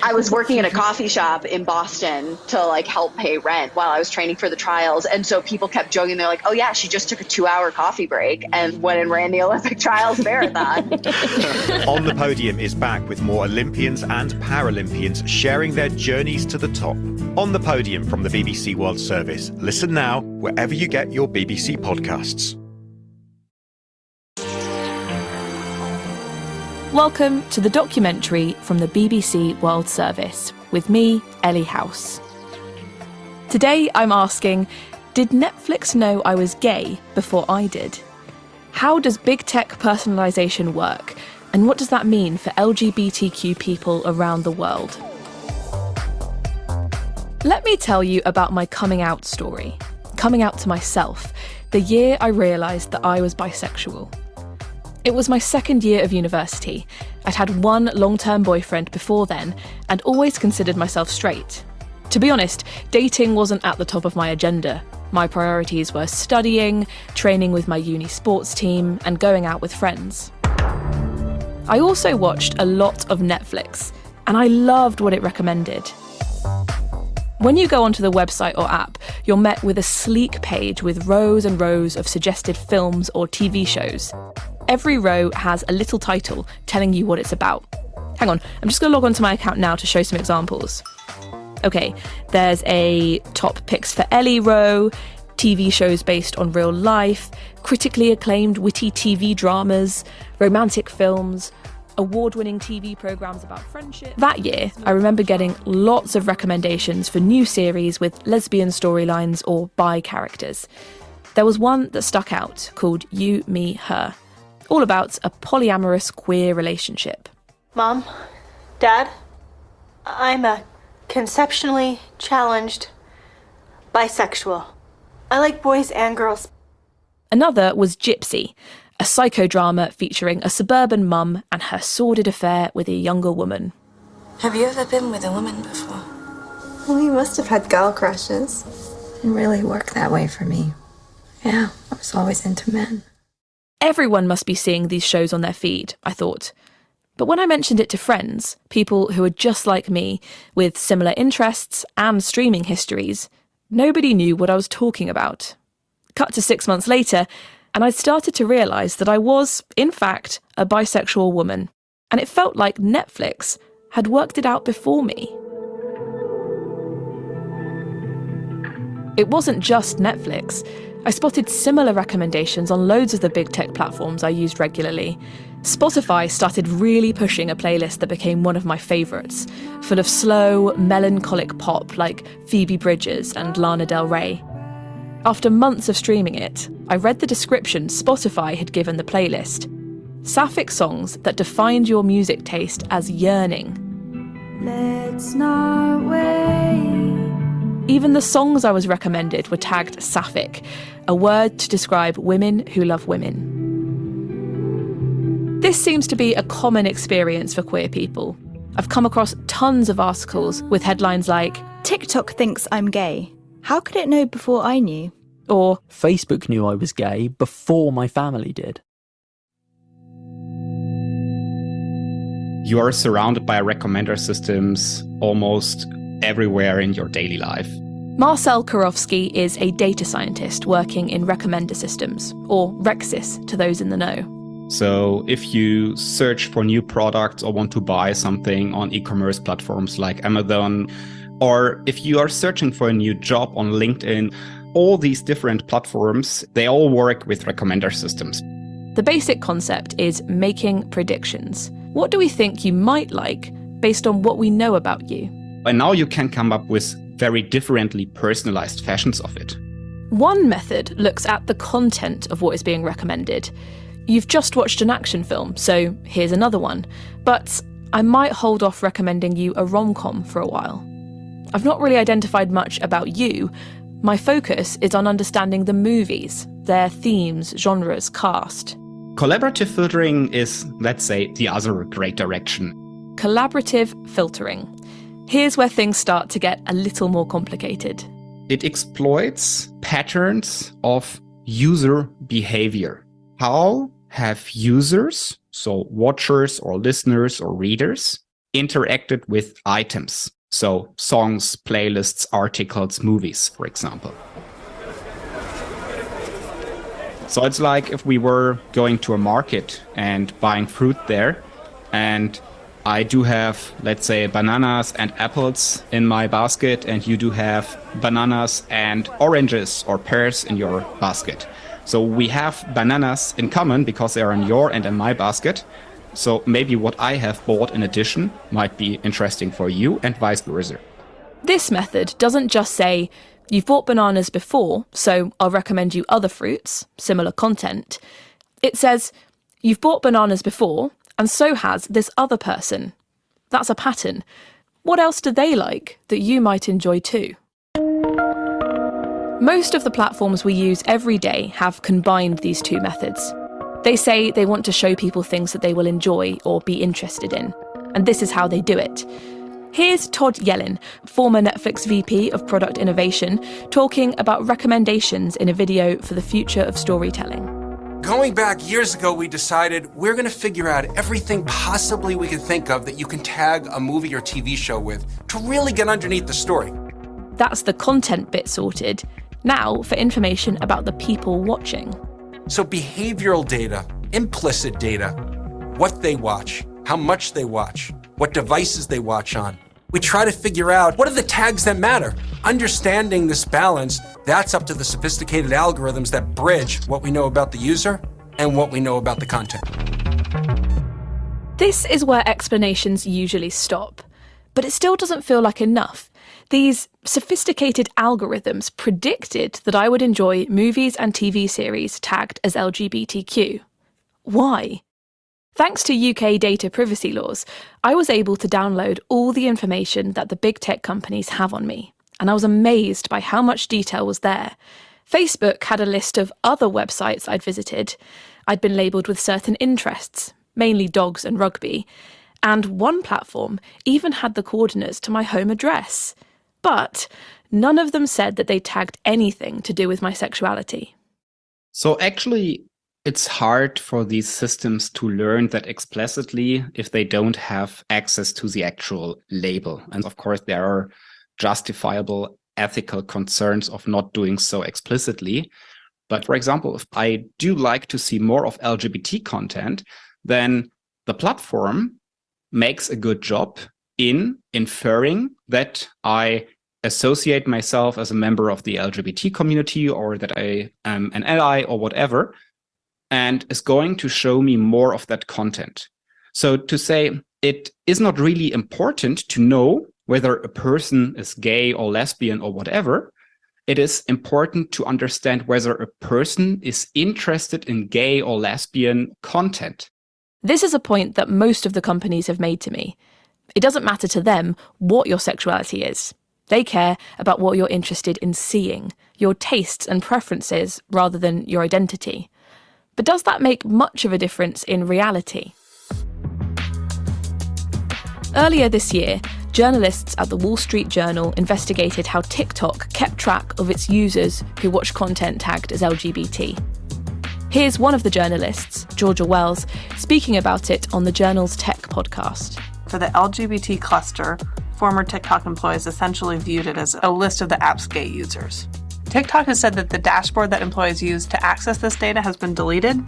I was working at a coffee shop in Boston to like help pay rent while I was training for the trials. And so people kept joking. They're like, oh yeah, she just took a 2-hour coffee break and went and ran the Olympic trials marathon. On the Podium is back with more Olympians and Paralympians sharing their journeys to the top. On the Podium from the BBC World Service. Listen now wherever you get your BBC podcasts. Welcome to the documentary from the BBC World Service with me, Ellie House. Today I'm asking, did Netflix know I was gay before I did? How does big tech personalisation work? And what does that mean for LGBTQ people around the world? Let me tell you about my coming out story. Coming out to myself, the year I realised that I was bisexual. It was my second year of university. I'd had one long-term boyfriend before then and always considered myself straight. To be honest, dating wasn't at the top of my agenda. My priorities were studying, training with my uni sports team, and going out with friends. I also watched a lot of Netflix, and I loved what it recommended. When you go onto the website or app, you're met with a sleek page with rows and rows of suggested films or TV shows. Every row has a little title telling you what it's about. Hang on, I'm just going to log onto my account now to show some examples. Okay, there's a top picks for Ellie row, TV shows based on real life, critically acclaimed witty TV dramas, romantic films, award-winning TV programmes about friendship. That year, I remember getting lots of recommendations for new series with lesbian storylines or bi characters. There was one that stuck out called You, Me, Her, all about a polyamorous queer relationship. Mom, Dad, I'm a conceptually challenged bisexual. I like boys and girls. Another was Gypsy, a psychodrama featuring a suburban mum and her sordid affair with a younger woman. Have you ever been with a woman before? Well, you must have had gal crushes. It didn't really work that way for me. Yeah, I was always into men. Everyone must be seeing these shows on their feed, I thought. But when I mentioned it to friends, people who are just like me, with similar interests and streaming histories, nobody knew what I was talking about. Cut to 6 months later, and I'd started to realise that I was, in fact, a bisexual woman, and it felt like Netflix had worked it out before me. It wasn't just Netflix. I spotted similar recommendations on loads of the big tech platforms I used regularly. Spotify started really pushing a playlist that became one of my favourites, full of slow, melancholic pop like Phoebe Bridgers and Lana Del Rey. After months of streaming it, I read the description Spotify had given the playlist. Sapphic songs that defined your music taste as yearning. Let's not wait. Even the songs I was recommended were tagged sapphic, a word to describe women who love women. This seems to be a common experience for queer people. I've come across tons of articles with headlines like, TikTok thinks I'm gay. How could it know before I knew? Or Facebook knew I was gay before my family did. You are surrounded by recommender systems almost everywhere in your daily life. Marcel Karofsky is a data scientist working in recommender systems, or Rexis to those in the know. So if you search for new products or want to buy something on e-commerce platforms like Amazon, or if you are searching for a new job on LinkedIn, all these different platforms, they all work with recommender systems. The basic concept is making predictions. What do we think you might like based on what we know about you? And now you can come up with very differently personalized fashions of it. One method looks at the content of what is being recommended. You've just watched an action film, so here's another one. But I might hold off recommending you a rom-com for a while. I've not really identified much about you. My focus is on understanding the movies, their themes, genres, cast. Collaborative filtering is, let's say, the other great direction. Collaborative filtering. Here's where things start to get a little more complicated. It exploits patterns of user behavior. How have users, so watchers or listeners or readers, interacted with items. So songs, playlists, articles, movies, for example. So it's like if we were going to a market and buying fruit there, and I do have, let's say, bananas and apples in my basket, and you do have bananas and oranges or pears in your basket. So we have bananas in common because they are in your and in my basket. So maybe what I have bought in addition might be interesting for you and vice versa. This method doesn't just say, you've bought bananas before, so I'll recommend you other fruits, similar content. It says, you've bought bananas before, and so has this other person. That's a pattern. What else do they like that you might enjoy too? Most of the platforms we use every day have combined these two methods. They say they want to show people things that they will enjoy or be interested in, and this is how they do it. Here's Todd Yellin, former Netflix VP of Product Innovation, talking about recommendations in a video for the future of storytelling. Going back years ago, we decided we're going to figure out everything possibly we can think of that you can tag a movie or TV show with to really get underneath the story. That's the content bit sorted. Now for information about the people watching. So behavioral data, implicit data, what they watch, how much they watch, what devices they watch on. We try to figure out what are the tags that matter. Understanding this balance, that's up to the sophisticated algorithms that bridge what we know about the user and what we know about the content. This is where explanations usually stop, but it still doesn't feel like enough. These sophisticated algorithms predicted that I would enjoy movies and TV series tagged as LGBTQ. Why? Thanks to UK data privacy laws, I was able to download all the information that the big tech companies have on me, and I was amazed by how much detail was there. Facebook had a list of other websites I'd visited. I'd been labelled with certain interests, mainly dogs and rugby, and one platform even had the coordinates to my home address. But none of them said that they tagged anything to do with my sexuality. So actually, it's hard for these systems to learn that explicitly if they don't have access to the actual label. And of course, there are justifiable ethical concerns of not doing so explicitly. But for example, if I do like to see more of LGBT content, then the platform makes a good job in inferring that I associate myself as a member of the LGBT community, or that I am an ally or whatever, and is going to show me more of that content. So to say it is not really important to know whether a person is gay or lesbian or whatever, it is important to understand whether a person is interested in gay or lesbian content. This is a point that most of the companies have made to me. It doesn't matter to them what your sexuality is. They care about what you're interested in seeing, your tastes and preferences rather than your identity. But does that make much of a difference in reality? Earlier this year, journalists at the Wall Street Journal investigated how TikTok kept track of its users who watched content tagged as LGBT. Here's one of the journalists, Georgia Wells, speaking about it on the Journal's Tech podcast. For the LGBT cluster, former TikTok employees essentially viewed it as a list of the app's gay users. TikTok has said that the dashboard that employees use to access this data has been deleted,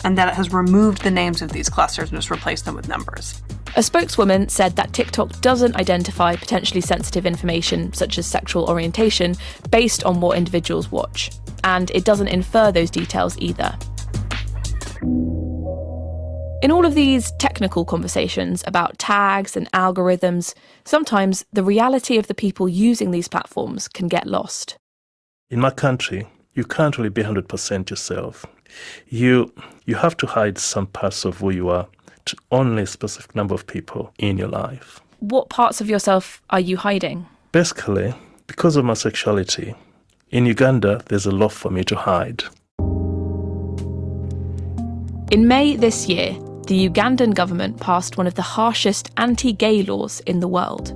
and that it has removed the names of these clusters and just replaced them with numbers. A spokeswoman said that TikTok doesn't identify potentially sensitive information such as sexual orientation based on what individuals watch, and it doesn't infer those details either. In all of these technical conversations about tags and algorithms, sometimes the reality of the people using these platforms can get lost. In my country, you can't really be 100% yourself. You have to hide some parts of who you are to only a specific number of people in your life. What parts of yourself are you hiding? Basically, because of my sexuality, in Uganda, there's a lot for me to hide. In May this year, the Ugandan government passed one of the harshest anti-gay laws in the world.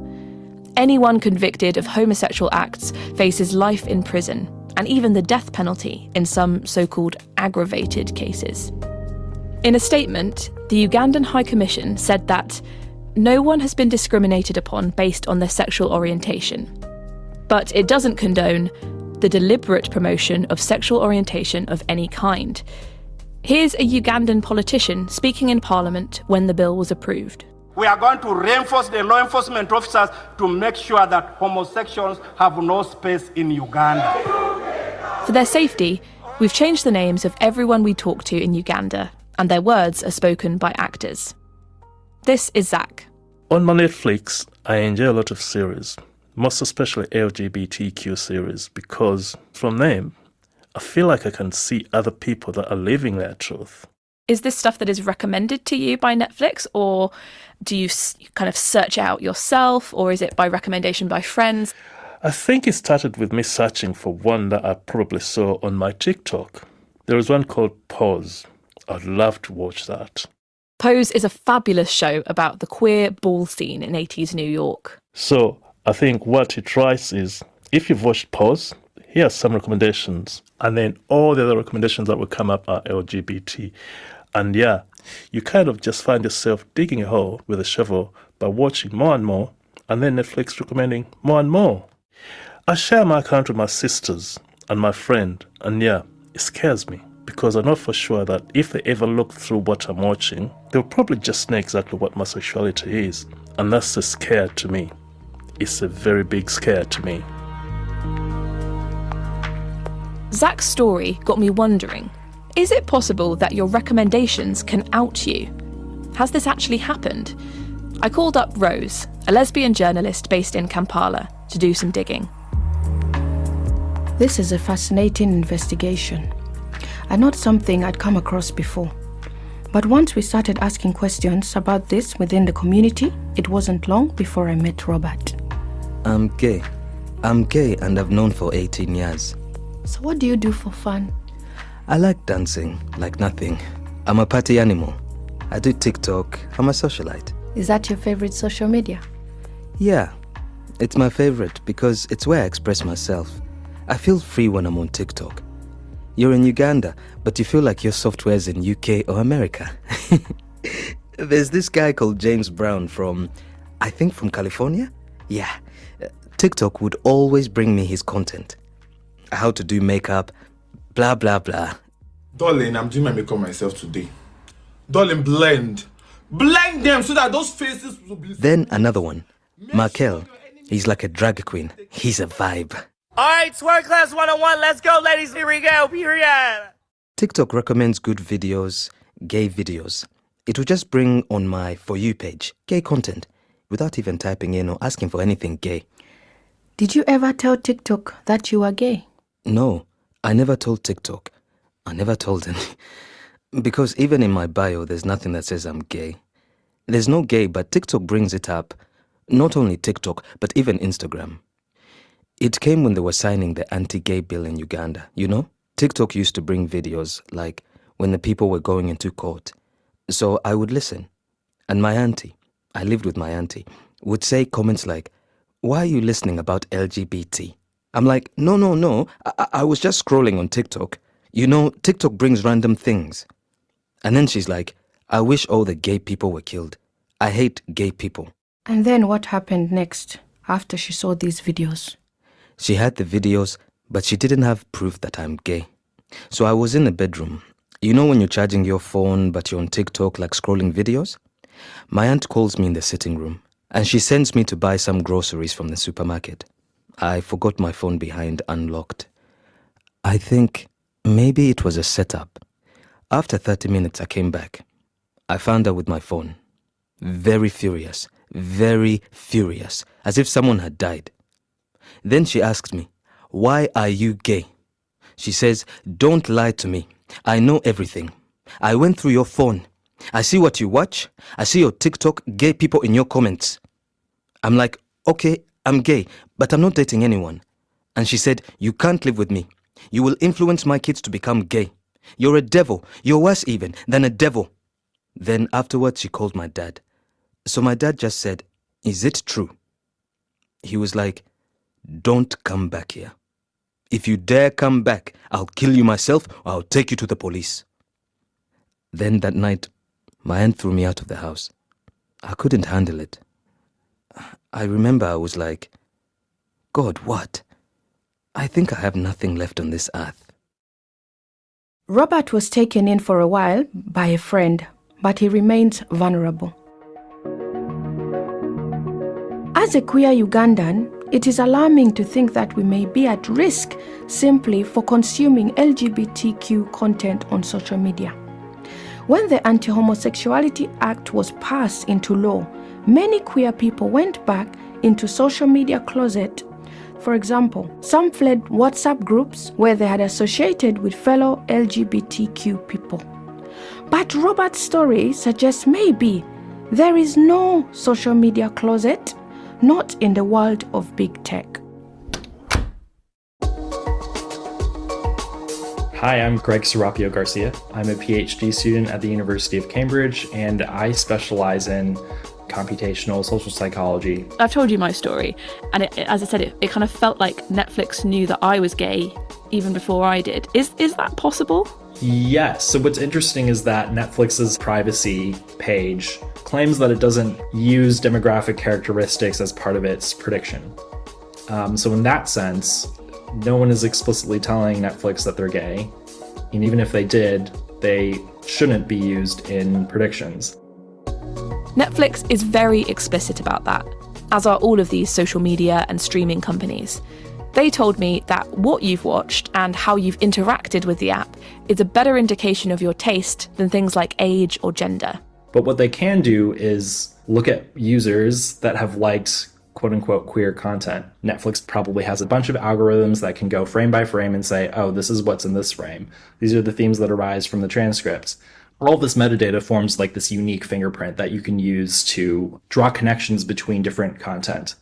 Anyone convicted of homosexual acts faces life in prison, and even the death penalty in some so-called aggravated cases. In a statement, the Ugandan High Commission said that no one has been discriminated upon based on their sexual orientation. But it doesn't condone the deliberate promotion of sexual orientation of any kind. Here's a Ugandan politician speaking in Parliament when the bill was approved. We are going to reinforce the law enforcement officers to make sure that homosexuals have no space in Uganda. For their safety, we've changed the names of everyone we talk to in Uganda, and their words are spoken by actors. This is Zach. On my Netflix, I enjoy a lot of series, most especially LGBTQ series, because from them, I feel like I can see other people that are living their truth. Is this stuff that is recommended to you by Netflix, or do you kind of search out yourself, or is it by recommendation by friends? I think it started with me searching for one that I probably saw on my TikTok. There was one called Pause. I'd love to watch that. Pose is a fabulous show about the queer ball scene in 80s New York. So I think what it tries is, if you've watched Pause, here are some recommendations. And then all the other recommendations that will come up are LGBT. And yeah, you kind of just find yourself digging a hole with a shovel by watching more and more, and then Netflix recommending more and more. I share my account with my sisters and my friend, and yeah, it scares me, because I know for sure that if they ever look through what I'm watching, they'll probably just know exactly what my sexuality is. And that's a scare to me. It's a very big scare to me. Zach's story got me wondering, is it possible that your recommendations can out you? Has this actually happened? I called up Rose, a lesbian journalist based in Kampala, to do some digging. This is a fascinating investigation, and not something I'd come across before. But once we started asking questions about this within the community, it wasn't long before I met Robert. I'm gay. I'm gay and I've known for 18 years. So what do you do for fun? I like dancing, like nothing. I'm a party animal. I do TikTok. I'm a socialite. Is that your favorite social media? Yeah, it's my favorite because it's where I express myself. I feel free when I'm on TikTok. You're in Uganda, but you feel like your software's in UK or America. There's this guy called James Brown from California? Yeah, TikTok would always bring me his content. How to do makeup, blah, blah, blah. Darling, I'm doing my makeup myself today. Darling, blend. Blend them so that those faces will be... Then another one, Markel. He's like a drag queen. He's a vibe. All right, Twerk Class 101, let's go, ladies. Here we go, period. TikTok recommends good videos, gay videos. It will just bring on my For You page gay content without even typing in or asking for anything gay. Did you ever tell TikTok that you are gay? No, I never told TikTok. I never told them. Because even in my bio, there's nothing that says I'm gay. There's no gay, but TikTok brings it up. Not only TikTok, but even Instagram. It came when they were signing the anti-gay bill in Uganda, you know? TikTok used to bring videos, like when the people were going into court. So I would listen. And my auntie, I lived with my auntie, would say comments like, "Why are you listening about LGBT?" I'm like, no, I was just scrolling on TikTok. You know, TikTok brings random things. And then she's like, "I wish all the gay people were killed. I hate gay people." And then what happened next after she saw these videos? She had the videos, but she didn't have proof that I'm gay. So I was in the bedroom. You know when you're charging your phone, but you're on TikTok, like scrolling videos? My aunt calls me in the sitting room, and she sends me to buy some groceries from the supermarket. I forgot my phone behind unlocked. I think maybe it was a setup. After 30 minutes, I came back. I found her with my phone. Very furious, as if someone had died. Then she asked me, "Why are you gay?" She says, "Don't lie to me. I know everything. I went through your phone. I see what you watch. I see your TikTok gay people in your comments." I'm like, "Okay, I'm gay, but I'm not dating anyone." And she said, "You can't live with me. You will influence my kids to become gay. You're a devil. You're worse even than a devil." Then afterwards, she called my dad. So my dad just said, "Is it true?" He was like, "Don't come back here. If you dare come back, I'll kill you myself or I'll take you to the police." Then that night, my aunt threw me out of the house. I couldn't handle it. I remember I was like, God, what? I think I have nothing left on this earth. Robert was taken in for a while by a friend, but he remains vulnerable. As a queer Ugandan, it is alarming to think that we may be at risk simply for consuming LGBTQ content on social media. When the Anti-Homosexuality Act was passed into law, many queer people went back into social media closet. For example, some fled WhatsApp groups where they had associated with fellow LGBTQ people. But Robert's story suggests maybe there is no social media closet, not in the world of big tech. Hi, I'm Greg Serapio Garcia. I'm a PhD student at the University of Cambridge, and I specialize in computational social psychology. I've told you my story, and as I said, it kind of felt like Netflix knew that I was gay even before I did. Is that possible? Yes. So what's interesting is that Netflix's privacy page claims that it doesn't use demographic characteristics as part of its prediction. So in that sense, no one is explicitly telling Netflix that they're gay. And even if they did, they shouldn't be used in predictions. Netflix is very explicit about that, as are all of these social media and streaming companies. They told me that what you've watched and how you've interacted with the app is a better indication of your taste than things like age or gender. But what they can do is look at users that have liked quote-unquote queer content. Netflix probably has a bunch of algorithms that can go frame by frame and say, oh, this is what's in this frame. These are the themes that arise from the transcripts. All this metadata forms like this unique fingerprint that you can use to draw connections between different content.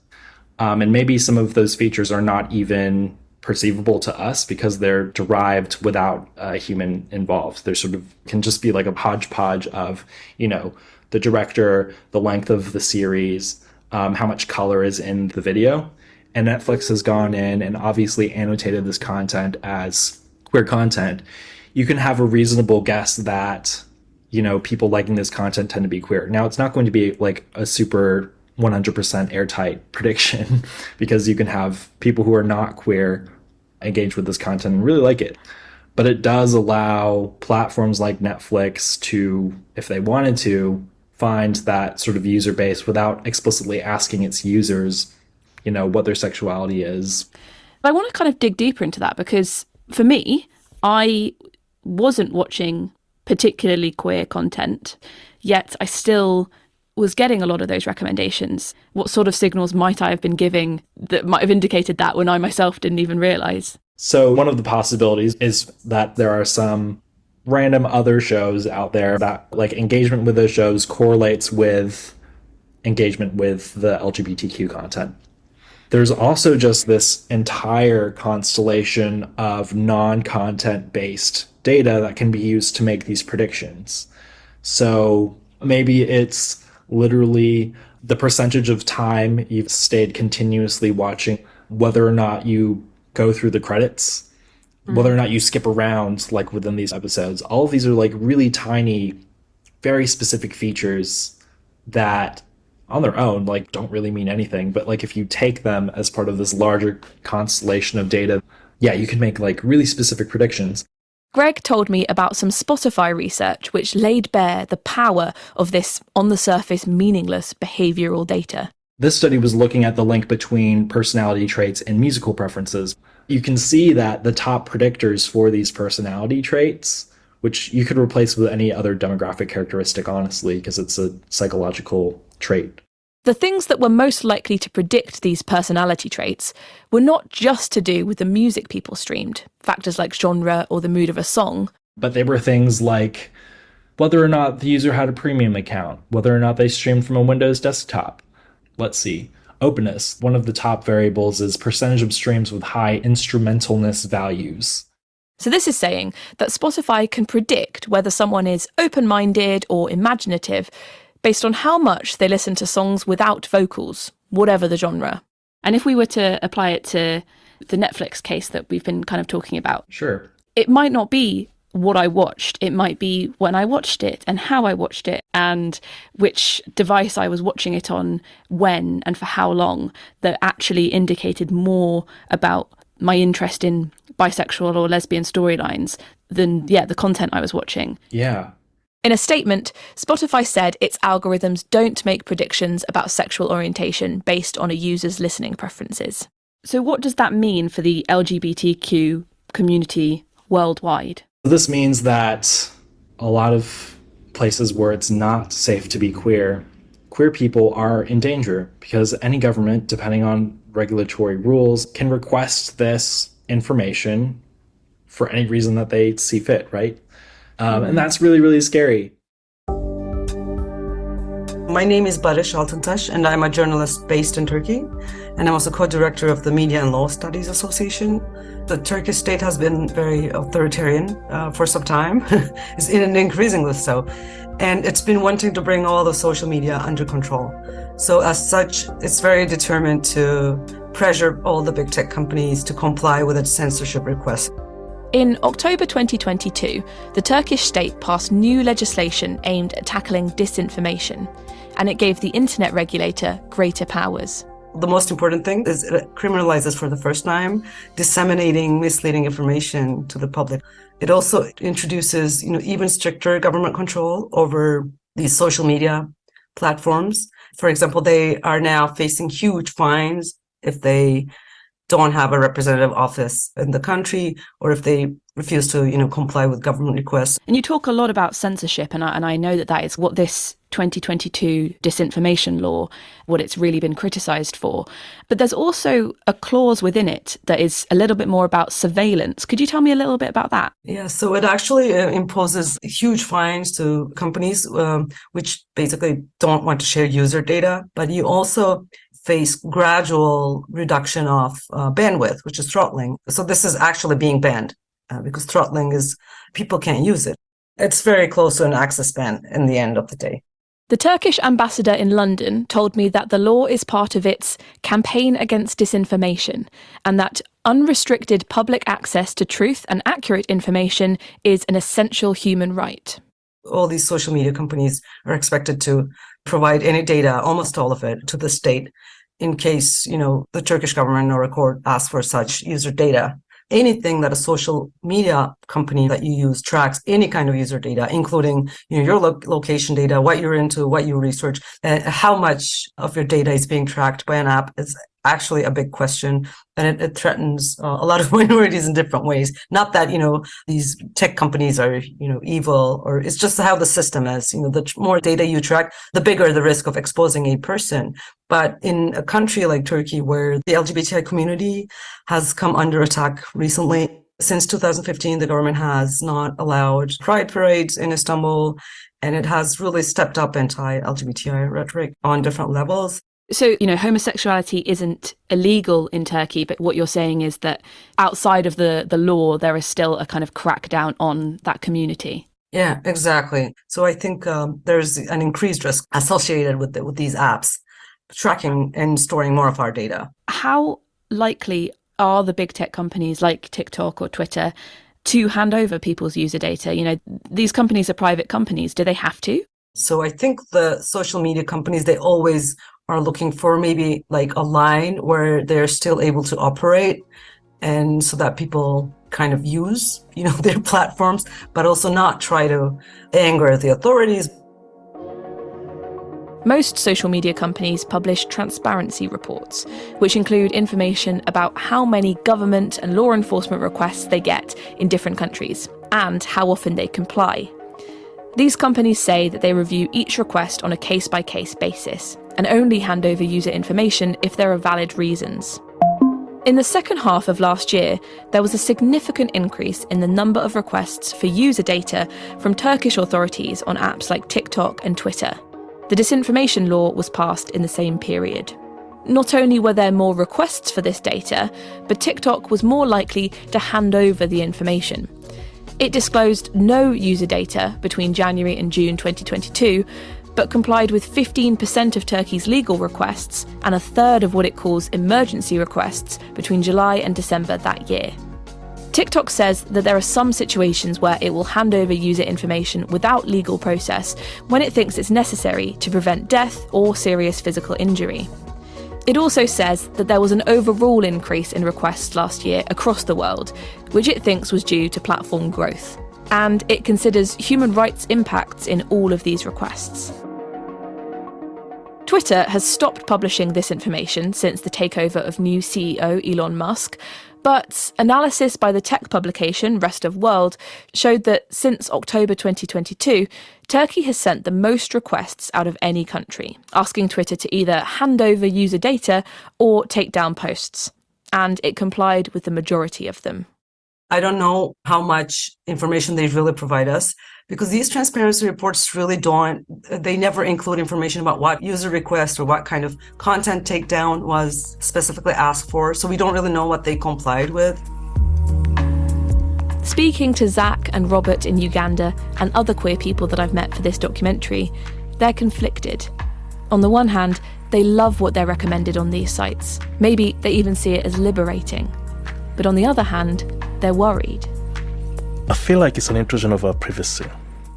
And maybe some of those features are not even perceivable to us because they're derived without a human involved. They're sort of can just be like a hodgepodge of, the director, the length of the series, how much color is in the video. And Netflix has gone in and obviously annotated this content as queer content. You can have a reasonable guess that, people liking this content tend to be queer. Now, it's not going to be like a super 100% airtight prediction because you can have people who are not queer engage with this content and really like it. But it does allow platforms like Netflix to, if they wanted to, find that sort of user base without explicitly asking its users, what their sexuality is. I want to kind of dig deeper into that because for me, I wasn't watching particularly queer content, yet I still was getting a lot of those recommendations. What sort of signals might I have been giving that might have indicated that when I myself didn't even realize? So one of the possibilities is that there are some random other shows out there that like engagement with those shows correlates with engagement with the LGBTQ content. There's also just this entire constellation of non-content based data that can be used to make these predictions. So maybe it's literally the percentage of time you've stayed continuously watching, whether or not you go through the credits, whether or not you skip around like within these episodes. All of these are like really tiny, very specific features that on their own like don't really mean anything. But like if you take them as part of this larger constellation of data, you can make like really specific predictions. Greg told me about some Spotify research which laid bare the power of this on-the-surface meaningless behavioral data. This study was looking at the link between personality traits and musical preferences. You can see that the top predictors for these personality traits, which you could replace with any other demographic characteristic, honestly, because it's a psychological trait. The things that were most likely to predict these personality traits were not just to do with the music people streamed, factors like genre or the mood of a song. But they were things like whether or not the user had a premium account, whether or not they streamed from a Windows desktop. Let's see. Openness. One of the top variables is percentage of streams with high instrumentalness values. So this is saying that Spotify can predict whether someone is open-minded or imaginative based on how much they listen to songs without vocals, whatever the genre. And if we were to apply it to the Netflix case that we've been kind of talking about, sure, it might not be what I watched. It might be when I watched it and how I watched it and which device I was watching it on, when and for how long, that actually indicated more about my interest in bisexual or lesbian storylines than, the content I was watching. Yeah. In a statement, Spotify said its algorithms don't make predictions about sexual orientation based on a user's listening preferences. So what does that mean for the LGBTQ community worldwide? This means that a lot of places where it's not safe to be queer, queer people are in danger because any government, depending on regulatory rules, can request this information for any reason that they see fit, right? And that's really, really scary. My name is Barış Altıntaş, and I'm a journalist based in Turkey. And I'm also co-director of the Media and Law Studies Association. The Turkish state has been very authoritarian for some time, and increasingly so. And it's been wanting to bring all the social media under control. So as such, it's very determined to pressure all the big tech companies to comply with its censorship requests. In October 2022, the Turkish state passed new legislation aimed at tackling disinformation, and it gave the internet regulator greater powers. The most important thing is it criminalizes for the first time disseminating misleading information to the public. It also introduces, even stricter government control over these social media platforms. For example, they are now facing huge fines if they don't have a representative office in the country, or if they refuse to, comply with government requests. And you talk a lot about censorship, and I know that is what this 2022 disinformation law, what it's really been criticised for. But there's also a clause within it that is a little bit more about surveillance. Could you tell me a little bit about that? Yeah, so it actually imposes huge fines to companies which basically don't want to share user data, but you also face gradual reduction of bandwidth, which is throttling. So this is actually being banned because throttling is, people can't use it. It's very close to an access ban in the end of the day. The Turkish ambassador in London told me that the law is part of its campaign against disinformation, and that unrestricted public access to truth and accurate information is an essential human right. All these social media companies are expected to provide any data, almost all of it, to the state in case, the Turkish government or a court asks for such user data. Anything that a social media company that you use tracks any kind of user data, including your location data, what you're into, what you research, how much of your data is being tracked by an app is actually a big question, and it threatens a lot of minorities in different ways. Not that these tech companies are evil, or it's just how the system is. The more data you track, the bigger the risk of exposing a person. But in a country like Turkey, where the LGBTI community has come under attack recently, since 2015, the government has not allowed pride parades in Istanbul, and it has really stepped up anti-LGBTI rhetoric on different levels. So, homosexuality isn't illegal in Turkey, but what you're saying is that outside of the law, there is still a kind of crackdown on that community. Yeah, exactly. So I think there's an increased risk associated with these apps tracking and storing more of our data. How likely are the big tech companies like TikTok or Twitter to hand over people's user data? These companies are private companies. Do they have to? So I think the social media companies, they always are looking for maybe like a line where they're still able to operate, and so that people kind of use, their platforms, but also not try to anger the authorities. Most social media companies publish transparency reports, which include information about how many government and law enforcement requests they get in different countries and how often they comply. These companies say that they review each request on a case-by-case basis and only hand over user information if there are valid reasons. In the second half of last year, there was a significant increase in the number of requests for user data from Turkish authorities on apps like TikTok and Twitter. The disinformation law was passed in the same period. Not only were there more requests for this data, but TikTok was more likely to hand over the information. It disclosed no user data between January and June 2022, but complied with 15% of Turkey's legal requests and a third of what it calls emergency requests between July and December that year. TikTok says that there are some situations where it will hand over user information without legal process when it thinks it's necessary to prevent death or serious physical injury. It also says that there was an overall increase in requests last year across the world, which it thinks was due to platform growth. And it considers human rights impacts in all of these requests. Twitter has stopped publishing this information since the takeover of new CEO Elon Musk, but analysis by the tech publication Rest of World showed that since October 2022, Turkey has sent the most requests out of any country, asking Twitter to either hand over user data or take down posts. And it complied with the majority of them. I don't know how much information they really provide us, because these transparency reports really they never include information about what user request or what kind of content takedown was specifically asked for, so we don't really know what they complied with. Speaking to Zach and Robert in Uganda and other queer people that I've met for this documentary, they're conflicted. On the one hand, they love what they're recommended on these sites. Maybe they even see it as liberating. But on the other hand, they're worried. I feel like it's an intrusion of our privacy.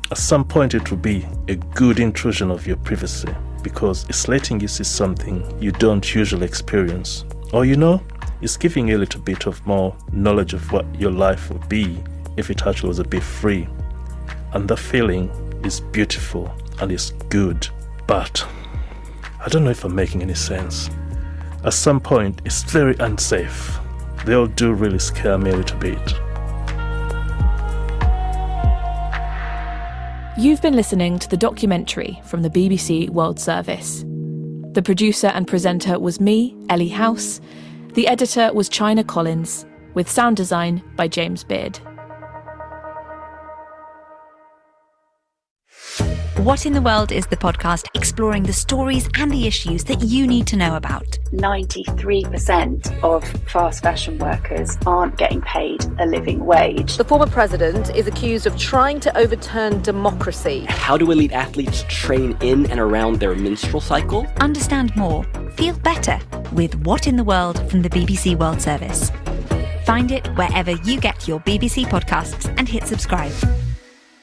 At some point it will be a good intrusion of your privacy because it's letting you see something you don't usually experience. Or it's giving you a little bit of more knowledge of what your life would be if it actually was a bit free. And that feeling is beautiful and it's good. But I don't know if I'm making any sense. At some point it's very unsafe. They all do really scare me a little bit. You've been listening to the documentary from the BBC World Service. The producer and presenter was me, Ellie House. The editor was China Collins, with sound design by James Beard. What in the World is the podcast exploring the stories and the issues that you need to know about. 93% of fast fashion workers aren't getting paid a living wage. The former president is accused of trying to overturn democracy. How do elite athletes train in and around their menstrual cycle? Understand more, feel better with What in the World from the BBC World Service. Find it wherever you get your BBC podcasts and hit subscribe.